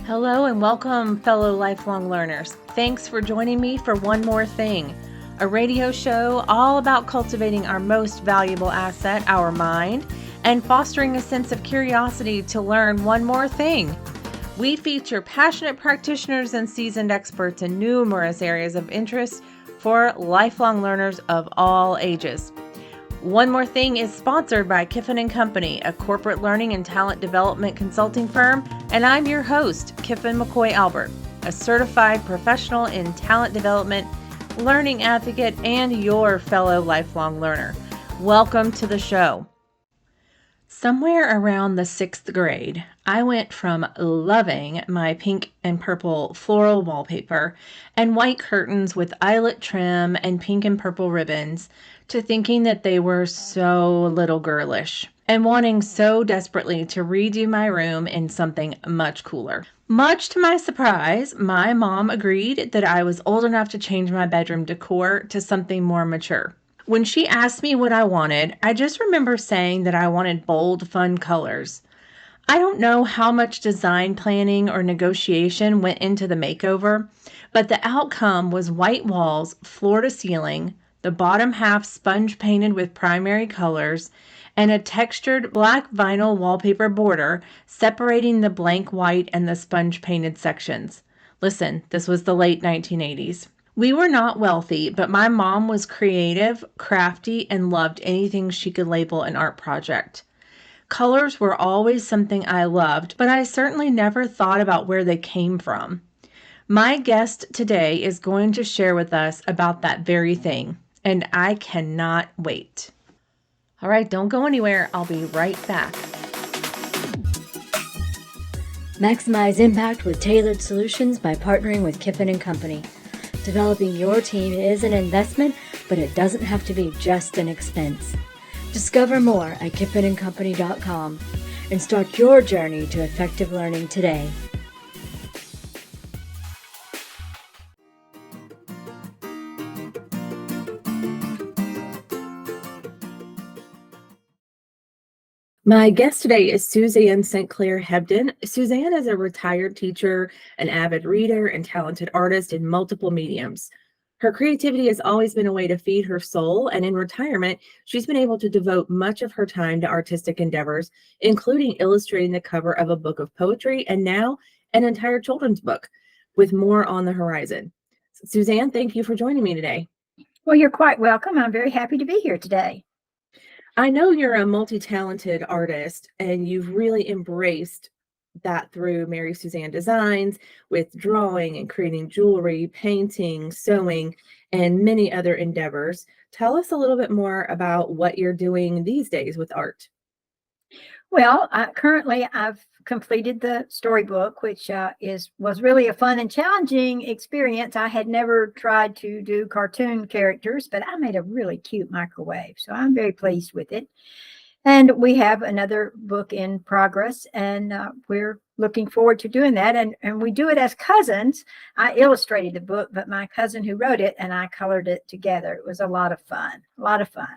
Hello and welcome, fellow lifelong learners. Thanks for joining me for One More Thing, a radio show all about cultivating our most valuable asset, our mind, and fostering a sense of curiosity to learn one more thing. We feature passionate practitioners and seasoned experts in numerous areas of interest for lifelong learners of all ages. One More Thing is sponsored by Kiffin & Company, a corporate learning and talent development consulting firm, and I'm your host, Kiffin McCoy Albert, a certified professional in talent development, learning advocate, and your fellow lifelong learner. Welcome to the show. Somewhere around the 6th grade, I went from loving my pink and purple floral wallpaper and white curtains with eyelet trim and pink and purple ribbons to thinking that they were so little girlish and wanting so desperately to redo my room in something much cooler. Much to my surprise, my mom agreed that I was old enough to change my bedroom decor to something more mature. When she asked me what I wanted, I just remember saying that I wanted bold, fun colors. I don't know how much design planning or negotiation went into the makeover, but the outcome was white walls, floor to ceiling, the bottom half sponge painted with primary colors, and a textured black vinyl wallpaper border separating the blank white and the sponge painted sections. Listen, this was the late 1980s. We were not wealthy, but my mom was creative, crafty, and loved anything she could label an art project. Colors were always something I loved, but I certainly never thought about where they came from. My guest today is going to share with us about that very thing, and I cannot wait. All right, don't go anywhere. I'll be right back. Maximize impact with tailored solutions by partnering with Kiffin & Company. Developing your team is an investment, but it doesn't have to be just an expense. Discover more at kiffinandcompany.com and start your journey to effective learning today. My guest today is Susanne St. Clair Hebden. Susanne is a retired teacher, an avid reader, and talented artist in multiple mediums. Her creativity has always been a way to feed her soul, and in retirement, she's been able to devote much of her time to artistic endeavors, including illustrating the cover of a book of poetry and now an entire children's book, with more on the horizon. Susanne, thank you for joining me today. Well, you're quite welcome. I'm very happy to be here today. I know you're a multi-talented artist and you've really embraced that through Mary Susanne Designs with drawing and creating jewelry, painting, sewing, and many other endeavors. Tell us a little bit more about what you're doing these days with art. Well, currently I've completed the storybook, which was really a fun and challenging experience. I had never tried to do cartoon characters, but I made a really cute microwave, so I'm very pleased with it. And we have another book in progress, and we're looking forward to doing that. And we do it as cousins. I illustrated the book, but my cousin who wrote it and I colored it together. It was a lot of fun, a lot of fun.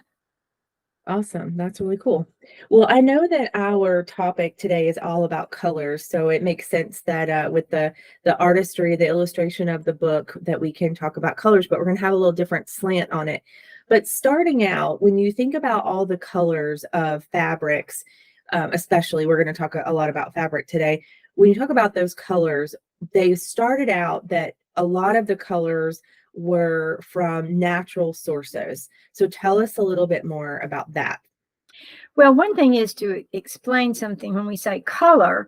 Awesome. That's really cool. Well, I know that our topic today is all about colors, so it makes sense that with the artistry, the illustration of the book, that we can talk about colors, but we're going to have a little different slant on it. But starting out, when you think about all the colors of fabrics, especially, we're going to talk a lot about fabric today. When you talk about those colors, they started out that a lot of the colors were from natural sources. So tell us a little bit more about that. Well, one thing is to explain something. When we say color,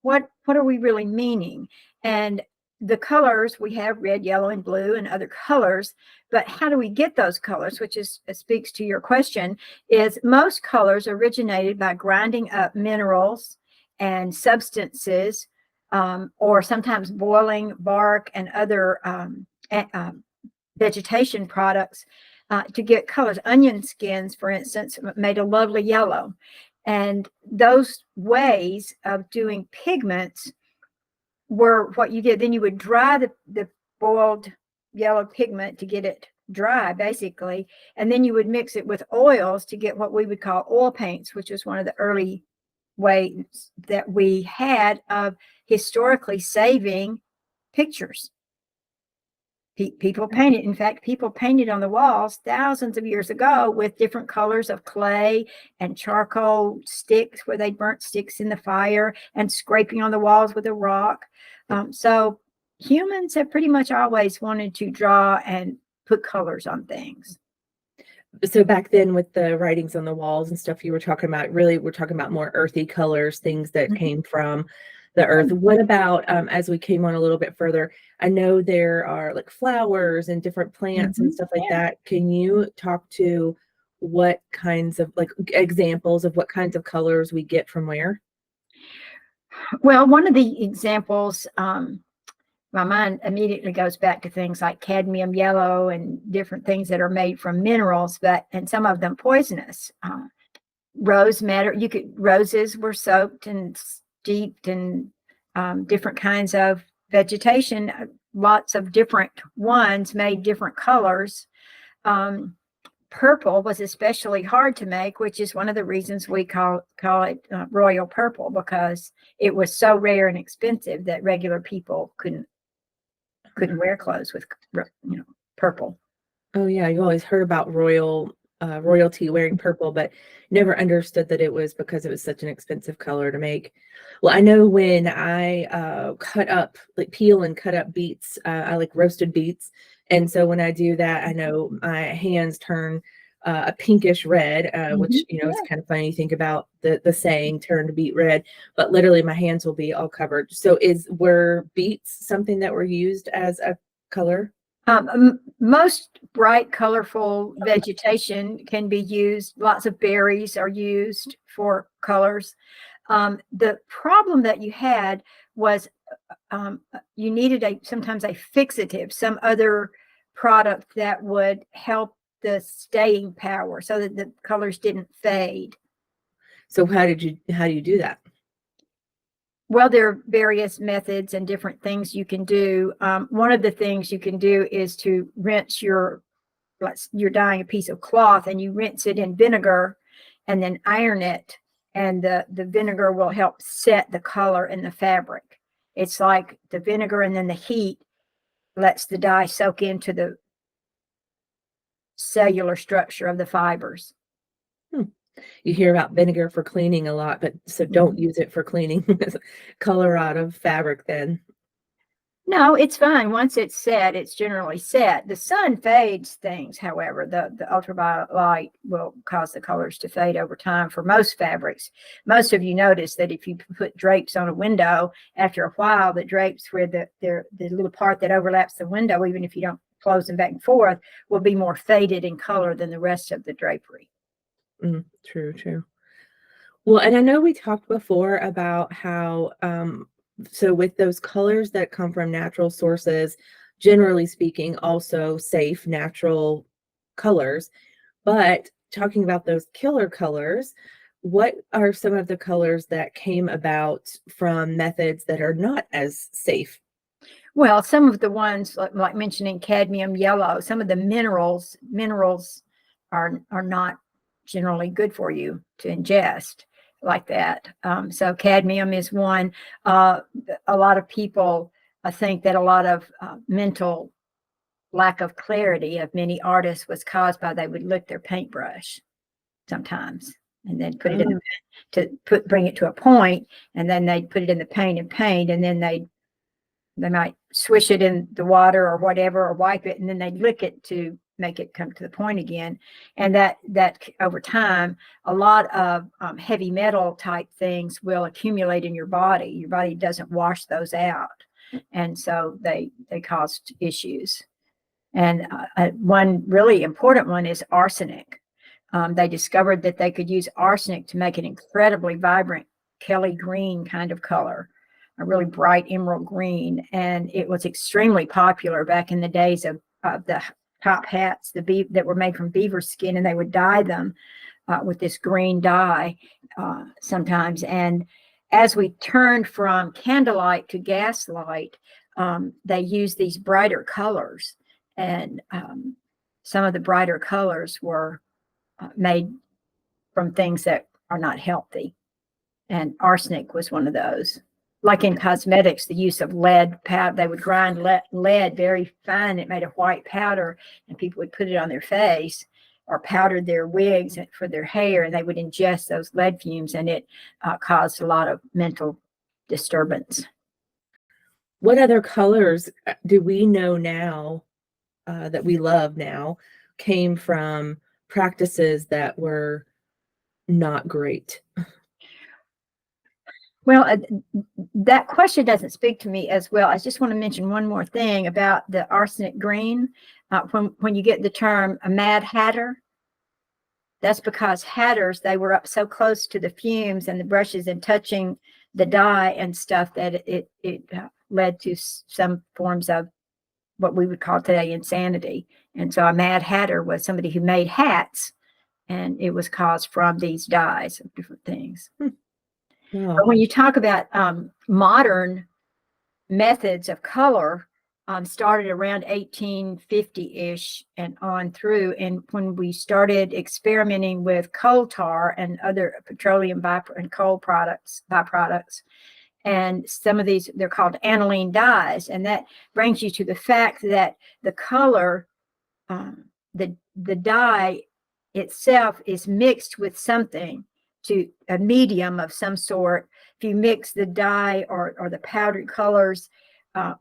what are we really meaning? And the colors, we have red, yellow, and blue and other colors, but how do we get those colors, which speaks to your question, is most colors originated by grinding up minerals and substances, or sometimes boiling bark and other vegetation products to get colors. Onion skins, for instance, made a lovely yellow. And those ways of doing pigments were what you did. Then you would dry the boiled yellow pigment to get it dry, basically. And then you would mix it with oils to get what we would call oil paints, which was one of the early way that we had of historically saving pictures. People painted, in fact, people painted on the walls thousands of years ago with different colors of clay and charcoal sticks where they burnt sticks in the fire and scraping on the walls with a rock. So humans have pretty much always wanted to draw and put colors on things. So back then with the writings on the walls and stuff you were talking about, really we're talking about more earthy colors, things that came from the earth. What about as we came on a little bit further, I know there are like flowers and different plants and stuff like that. Can you talk to what kinds of like examples of what kinds of colors we get from where? Well, one of the examples, my mind immediately goes back to things like cadmium yellow and different things that are made from minerals, and some of them poisonous. Rose madder, roses were soaked and steeped in different kinds of vegetation. Lots of different ones made different colors. Purple was especially hard to make, which is one of the reasons we call it royal purple, because it was so rare and expensive that regular people couldn't wear clothes with purple. Oh yeah, you always heard about royalty wearing purple, but never understood that it was because it was such an expensive color to make. Well, I know when I peel and cut up beets, I like roasted beets. And so when I do that, I know my hands turn a pinkish red, which, is kind of funny. You think about the saying, turn to beet red, but literally my hands will be all covered. So were beets something that were used as a color? Most bright, colorful vegetation can be used. Lots of berries are used for colors. The problem that you had was you needed sometimes a fixative, some other product that would help the staying power so that the colors didn't fade. So how do you do that? Well, there are various methods and different things you can do. One of the things you can do is to rinse you're dyeing a piece of cloth and you rinse it in vinegar and then iron it. And the vinegar will help set the color in the fabric. It's like the vinegar and then the heat lets the dye soak into the cellular structure of the fibers. You hear about vinegar for cleaning a lot, but so don't use it for cleaning color out of fabric then. No, it's fine. Once it's set, it's generally set. The sun fades things, however. The ultraviolet light will cause the colors to fade over time for most fabrics. Most of you notice that if you put drapes on a window, after a while, the drapes where the little part that overlaps the window, even if you don't close them back and forth, will be more faded in color than the rest of the drapery. True. Well, and I know we talked before about how, so with those colors that come from natural sources, generally speaking, also safe, natural colors, but talking about those killer colors, what are some of the colors that came about from methods that are not as safe? Well, some of the ones like mentioning cadmium yellow, some of the minerals are not generally good for you to ingest like that. So cadmium is one. A lot of people think that a lot of mental lack of clarity of many artists was caused by they would lick their paintbrush sometimes and then put it in bring it to a point, and then they'd put it in the paint and then they might swish it in the water or whatever, or wipe it, and then they'd lick it to make it come to the point again. And that over time, a lot of heavy metal type things will accumulate in your body. Your body doesn't wash those out. And so they cause issues. And one really important one is arsenic. They discovered that they could use arsenic to make an incredibly vibrant Kelly green kind of color, a really bright emerald green. And it was extremely popular back in the days of the top hats that were made from beaver skin, and they would dye them with this green dye sometimes. And as we turned from candlelight to gaslight, they used these brighter colors. And some of the brighter colors were made from things that are not healthy. and arsenic was one of those. Like in cosmetics, the use of lead powder, they would grind lead very fine. It made a white powder, and people would put it on their face or powdered their wigs for their hair, and they would ingest those lead fumes, and it caused a lot of mental disturbance. What other colors do we know now that we love now came from practices that were not great? Well, that question doesn't speak to me as well. I just want to mention one more thing about the arsenic green. When you get the term a Mad Hatter, that's because hatters, they were up so close to the fumes and the brushes and touching the dye and stuff that it led to some forms of what we would call today insanity. And so a Mad Hatter was somebody who made hats, and it was caused from these dyes of different things. Wow. But when you talk about modern methods of color, started around 1850-ish and on through. And when we started experimenting with coal tar and other petroleum and coal byproducts, and some of these, they're called aniline dyes. And that brings you to the fact that the color, the dye itself is mixed with something, to a medium of some sort. If you mix the dye or the powdered colors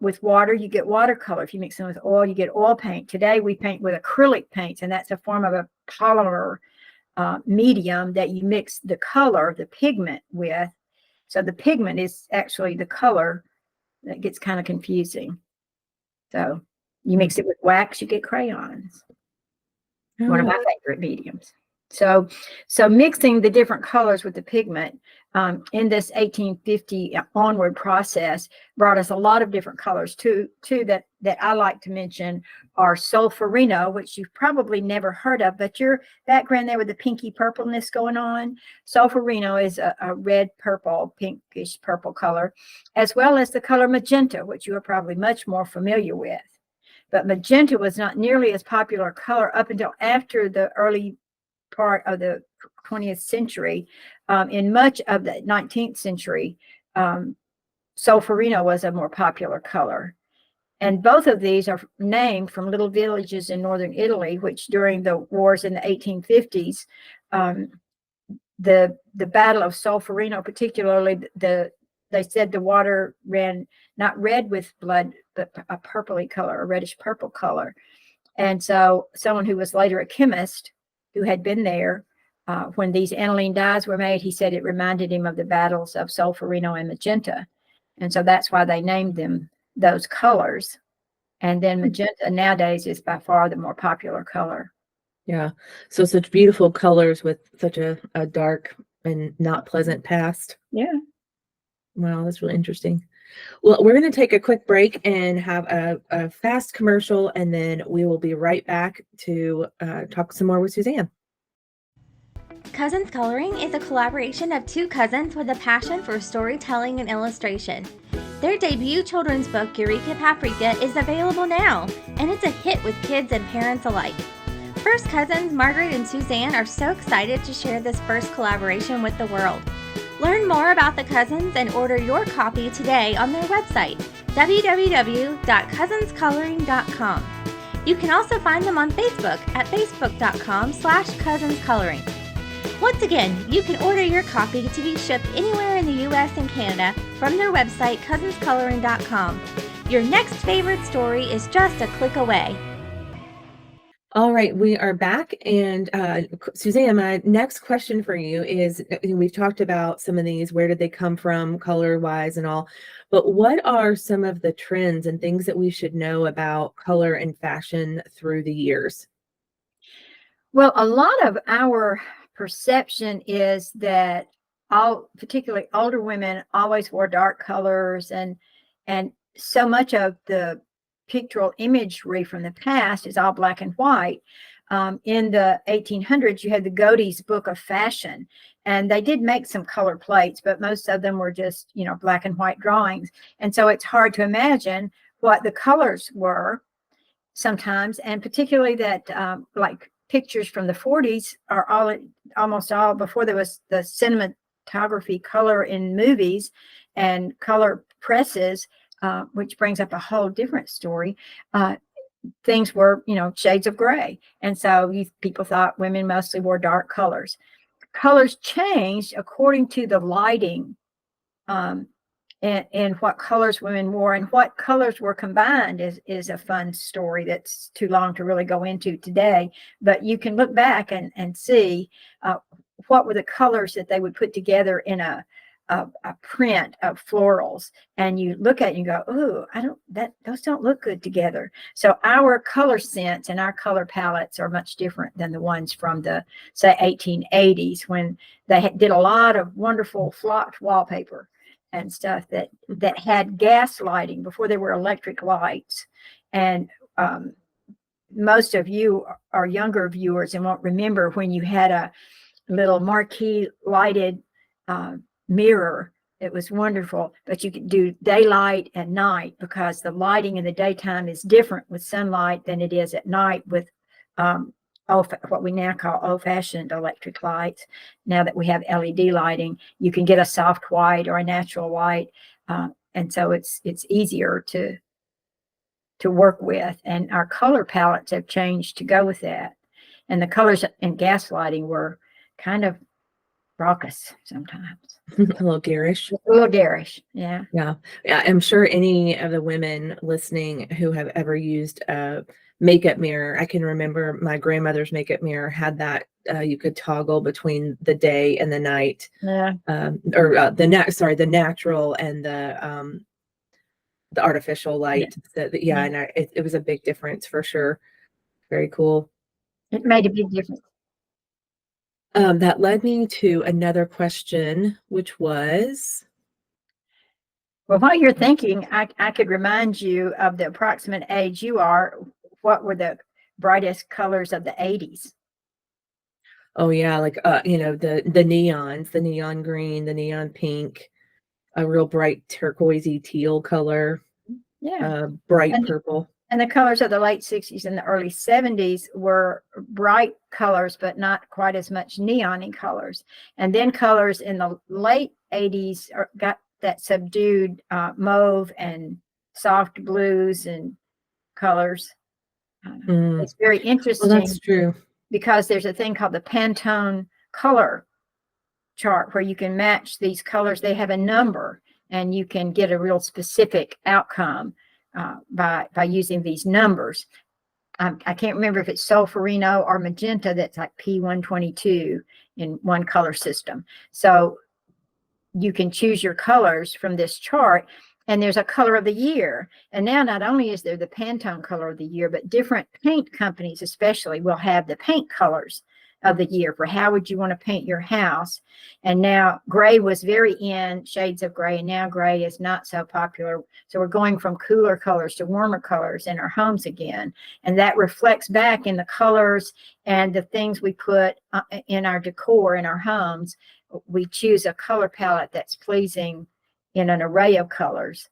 with water, you get watercolor. If you mix them with oil, you get oil paint. Today we paint with acrylic paints, and that's a form of a polymer medium that you mix the color, the pigment with. So the pigment is actually the color. That gets kind of confusing. So you mix it with wax, you get crayons. One of my favorite mediums. So mixing the different colors with the pigment in this 1850 onward process brought us a lot of different colors. Two that I like to mention are sulfurino, which you've probably never heard of, but your background there with the pinky purpleness going on. Sulfurino is a red, purple, pinkish purple color, as well as the color magenta, which you are probably much more familiar with. But magenta was not nearly as popular color up until after the early part of the 20th century. In much of the 19th century, sulfurino was a more popular color. And both of these are named from little villages in northern Italy, which during the wars in the 1850s, the Battle of Solferino, particularly, they said the water ran not red with blood, but a purpley color, a reddish purple color. And so someone who was later a chemist who had been there when these aniline dyes were made, he said it reminded him of the battles of Solferino and magenta. And so that's why they named them those colors. And then magenta nowadays is by far the more popular color. Yeah. So such beautiful colors with such a dark and not pleasant past. Yeah. Wow, that's really interesting. Well, we're going to take a quick break and have a fast commercial, and then we will be right back to talk some more with Susanne. Cousins Coloring is a collaboration of two cousins with a passion for storytelling and illustration. Their debut children's book, Eureka Paprika, is available now, and it's a hit with kids and parents alike. First cousins Margaret and Susanne are so excited to share this first collaboration with the world. Learn more about the cousins and order your copy today on their website, www.cousinscoloring.com. You can also find them on Facebook at facebook.com/cousinscoloring. Once again, you can order your copy to be shipped anywhere in the U.S. and Canada from their website, cousinscoloring.com. Your next favorite story is just a click away. All right, we are back. And Susanne, my next question for you is, we've talked about some of these, where did they come from color-wise and all, but what are some of the trends and things that we should know about color and fashion through the years? Well, a lot of our perception is that particularly older women always wore dark colors, and so much of the pictorial imagery from the past is all black and white. In the 1800s, you had the Godey's Book of Fashion, and they did make some color plates, but most of them were just, black and white drawings. And so it's hard to imagine what the colors were sometimes, and particularly that like pictures from the 40s are almost all before there was the cinematography, color in movies, and color presses, which brings up a whole different story. Things were, shades of gray. And so people thought women mostly wore dark colors. Colors changed according to the lighting, and what colors women wore, and what colors were combined is a fun story that's too long to really go into today. But you can look back and see what were the colors that they would put together in a print of florals, and you look at it and you go, "Oh, those don't look good together." So our color sense and our color palettes are much different than the ones from the, say, 1880s, when they did a lot of wonderful flocked wallpaper and stuff that had gas lighting before there were electric lights. And most of you are younger viewers and won't remember when you had a little marquee lighted mirror. It was wonderful, but you could do daylight and night, because the lighting in the daytime is different with sunlight than it is at night with what we now call old-fashioned electric lights. Now that we have LED lighting, you can get a soft white or a natural white, and so it's easier to work with. And our color palettes have changed to go with that. And the colors in gas lighting were kind of raucous sometimes. A little garish. A little garish, yeah. Yeah. I'm sure any of the women listening who have ever used a makeup mirror, I can remember my grandmother's makeup mirror had that you could toggle between the day and the night. Yeah. The natural and the artificial light. Yeah. And it was a big difference for sure. Very cool. It made a big difference. That led me to another question, which was, well, while you're thinking, I could remind you of the approximate age you are. What were the brightest colors of the 80s? oh yeah, like the neons, the neon green, the neon pink, a real bright turquoisey teal color, Yeah. bright purple. And the colors of the late 60s and the early 70s were bright colors, but not quite as much neon colors. And then colors in the late 80s got that subdued mauve and soft blues and colors. It's very interesting. Well, that's true. Because there's a thing called the Pantone color chart, where you can match these colors. They have a number, and you can get a real specific outcome by using these numbers. I can't remember if it's sulfurino or magenta that's like P122 in one color system. So you can choose your colors from this chart, and there's a color of the year. And now not only is there the Pantone color of the year, but different paint companies especially will have the paint colors of the year for how would you want to paint your house. And now gray was very in, shades of gray, and now gray is not so popular. So we're going from cooler colors to warmer colors in our homes again. And that reflects back in the colors and the things we put in our decor in our homes. We choose a color palette that's pleasing in an array of colors.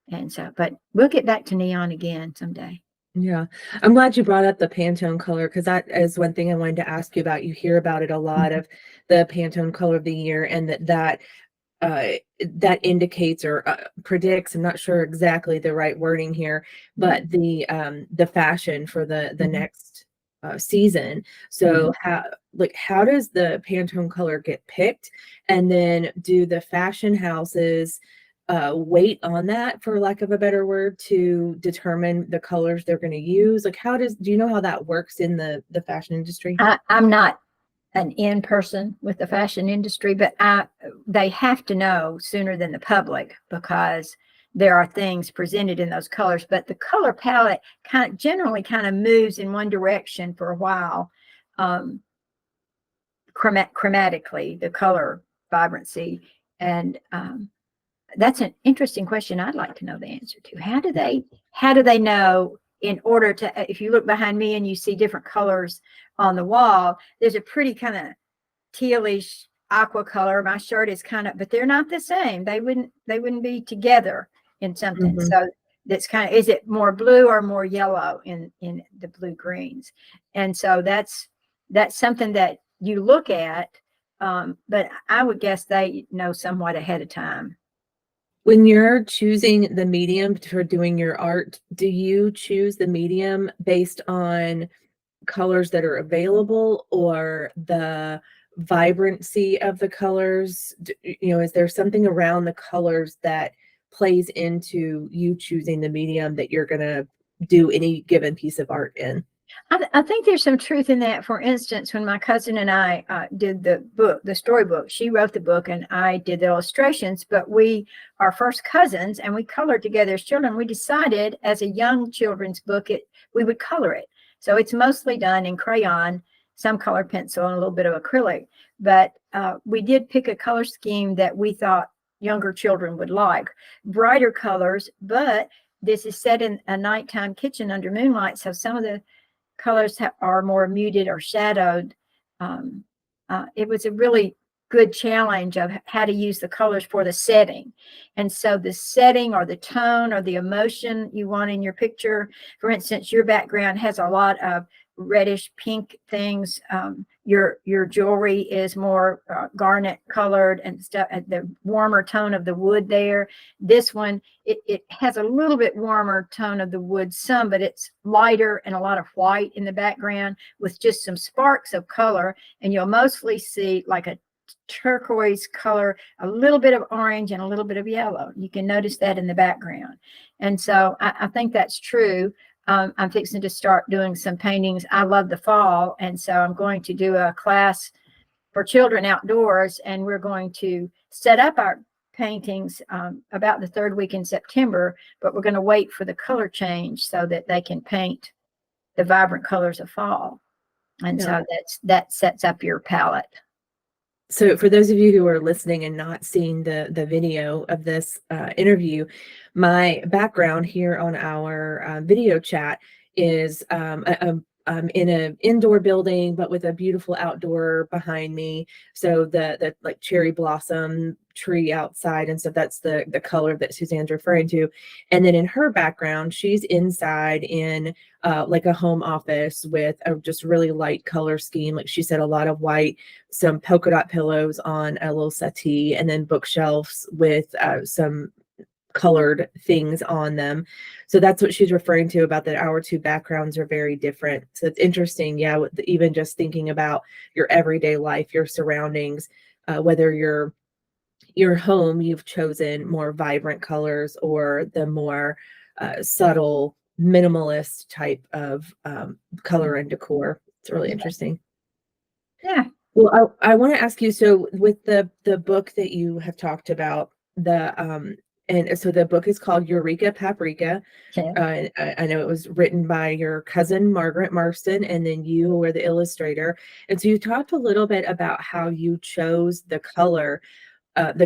And so, but we'll get back to neon again someday. Yeah, I'm glad you brought up the Pantone color, because that is one thing I wanted to ask you about. You hear about it a lot, of the Pantone color of the year, and that indicates or predicts, I'm not sure exactly the right wording here, but the fashion for the next season. So how does the Pantone color get picked, and then do the fashion houses wait on that, for lack of a better word, to determine the colors they're going to use? Like, do you know how that works in the fashion industry? I'm not an in person with the fashion industry, but they have to know sooner than the public, because there are things presented in those colors. But the color palette generally moves in one direction for a while, chromatically, the color vibrancy. And that's an interesting question I'd like to know the answer to. How do they know, in order to, if you look behind me and you see different colors on the wall, there's a pretty kind of tealish aqua color. My shirt is but they're not the same. They wouldn't be together in something. Mm-hmm. So that's is it more blue or more yellow in the blue greens? And so that's something that you look at but I would guess they know somewhat ahead of time. When you're choosing the medium for doing your art, do you choose the medium based on colors that are available or the vibrancy of the colors? Is there something around the colors that plays into you choosing the medium that you're going to do any given piece of art in? I think there's some truth in that. For instance, when my cousin and I did the storybook, she wrote the book and I did the illustrations, but we are first cousins and we colored together as children. We decided as a young children's book, we would color it. So it's mostly done in crayon, some color pencil, and a little bit of acrylic. But we did pick a color scheme that we thought younger children would like. Brighter colors, but this is set in a nighttime kitchen under moonlight, so some of the colors are more muted or shadowed. It was a really good challenge of how to use the colors for the setting. And so the setting or the tone or the emotion you want in your picture, for instance, your background has a lot of reddish pink things. Your jewelry is more garnet colored and stuff, the warmer tone of the wood there. This one, it has a little bit warmer tone of the wood, but it's lighter and a lot of white in the background with just some sparks of color. And you'll mostly see like a turquoise color, a little bit of orange and a little bit of yellow. You can notice that in the background. And so I think that's true. I'm fixing to start doing some paintings. I love the fall. And so I'm going to do a class for children outdoors, and we're going to set up our paintings about the third week in September, but we're going to wait for the color change so that they can paint the vibrant colors of fall. And so that sets up your palette. So for those of you who are listening and not seeing the video of this interview, my background here on our video chat is I'm in an indoor building, but with a beautiful outdoor behind me. So the like cherry blossom tree outside and stuff, that's the color that Suzanne's referring to. And then in her background, she's inside in like a home office with a just really light color scheme. Like she said, a lot of white, some polka dot pillows on a little settee, and then bookshelves with some colored things on them. So that's what she's referring to about that our two backgrounds are very different. So it's interesting. Yeah. Even just thinking about your everyday life, your surroundings, whether your home, you've chosen more vibrant colors or the more subtle minimalist type of color and decor. It's really interesting. Yeah. Well, I want to ask you, so with the book that you have talked about, and so the book is called Eureka Paprika. Yeah. I know it was written by your cousin, Margaret Marston, and then you were the illustrator. And so you talked a little bit about how you chose the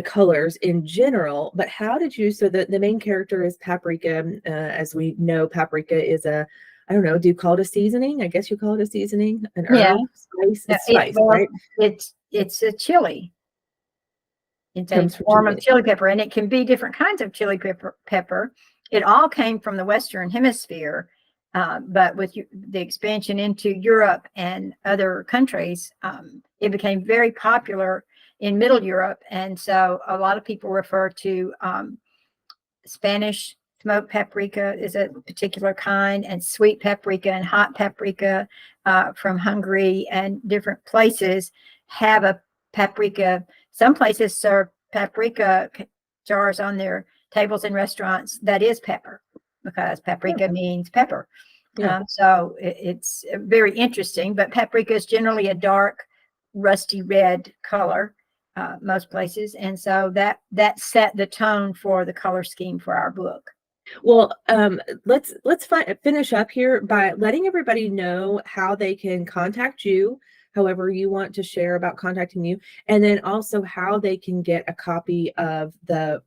colors in general, but how did you, so the main character is paprika. As we know, paprika is I don't know, do you call it a seasoning? I guess you call it a seasoning, an herb, spice. It's spice, right? It's a chili. It's a Comes from form of chili pepper, and it can be different kinds of chili pepper. It all came from the Western Hemisphere, but with the expansion into Europe and other countries, it became very popular in Middle Europe. And so a lot of people refer to Spanish smoked paprika is a particular kind, and sweet paprika and hot paprika from Hungary and different places have a paprika. Some places serve paprika jars on their tables in restaurants that is pepper, because paprika means pepper. Yeah. So it's very interesting, but paprika is generally a dark, rusty red color most places. And so that set the tone for the color scheme for our book. Well, let's finish up here by letting everybody know how they can contact you, however you want to share about contacting you, and then also how they can get a copy of the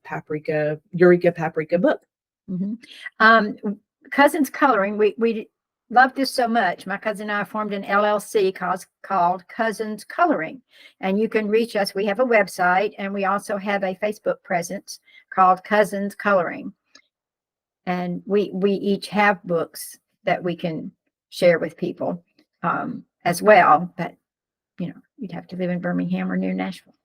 Eureka Paprika book. Mm-hmm. Cousins Coloring, we love this so much. My cousin and I formed an LLC called Cousins Coloring, and you can reach us. We have a website, and we also have a Facebook presence called Cousins Coloring. And we each have books that we can share with people as well. But, You'd have to live in Birmingham or near Nashville.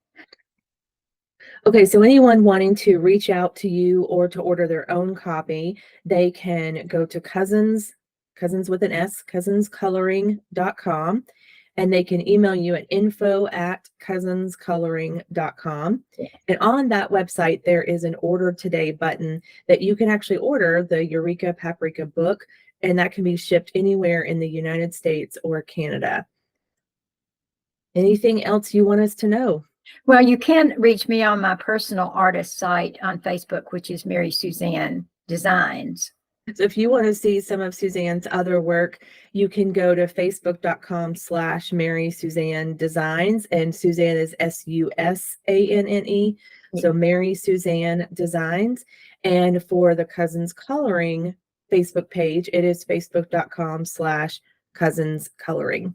Okay, so anyone wanting to reach out to you or to order their own copy, they can go to cousins with an S, cousinscoloring.com, and they can email you at info@cousinscoloring.com. And on that website, there is an order today button that you can actually order the Eureka Paprika book, and that can be shipped anywhere in the United States or Canada. Anything else you want us to know? Well, you can reach me on my personal artist site on Facebook, which is Mary Susanne Designs. So if you want to see some of Susanne's other work, you can go to facebook.com/Mary Susanne Designs, and Susanne is Susanne. So Mary Susanne Designs. And for the Cousins Coloring Facebook page, it is facebook.com/Cousins Coloring.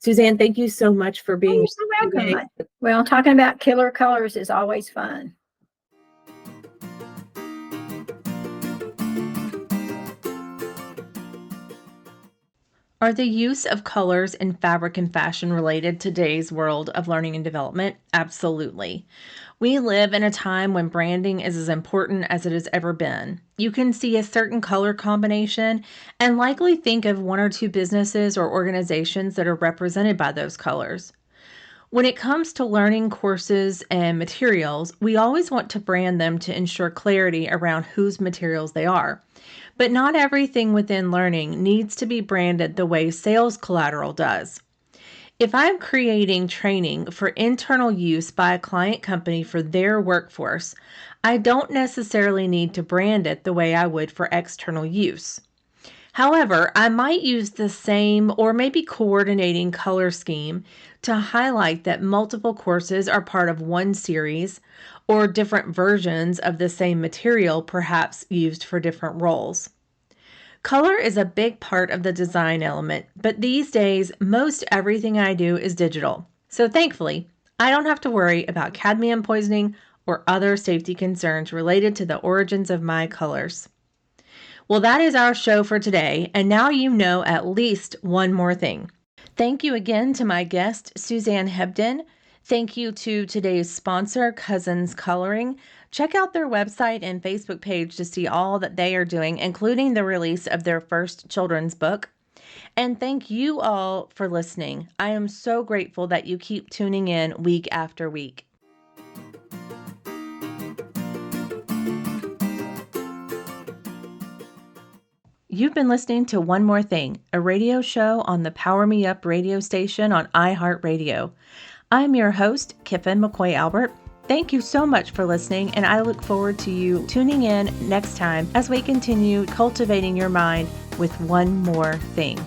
Susanne, thank you so much for being You're so welcome. Well, talking about killer colors is always fun. Are the use of colors in fabric and fashion related to today's world of learning and development? Absolutely. We live in a time when branding is as important as it has ever been. You can see a certain color combination and likely think of one or two businesses or organizations that are represented by those colors. When it comes to learning courses and materials, we always want to brand them to ensure clarity around whose materials they are. But not everything within learning needs to be branded the way sales collateral does. If I'm creating training for internal use by a client company for their workforce, I don't necessarily need to brand it the way I would for external use. However, I might use the same or maybe coordinating color scheme to highlight that multiple courses are part of one series or different versions of the same material, perhaps used for different roles. Color is a big part of the design element, but these days, most everything I do is digital. So thankfully, I don't have to worry about cadmium poisoning or other safety concerns related to the origins of my colors. Well, that is our show for today, and now you know at least one more thing. Thank you again to my guest, Susanne Hebden. Thank you to today's sponsor, Cousins Coloring. Check out their website and Facebook page to see all that they are doing, including the release of their first children's book. And thank you all for listening. I am so grateful that you keep tuning in week after week. You've been listening to One More Thing, a radio show on the Power Me Up radio station on iHeartRadio. I'm your host, Kiffin McCoy Albert. Thank you so much for listening, and I look forward to you tuning in next time as we continue cultivating your mind with one more thing.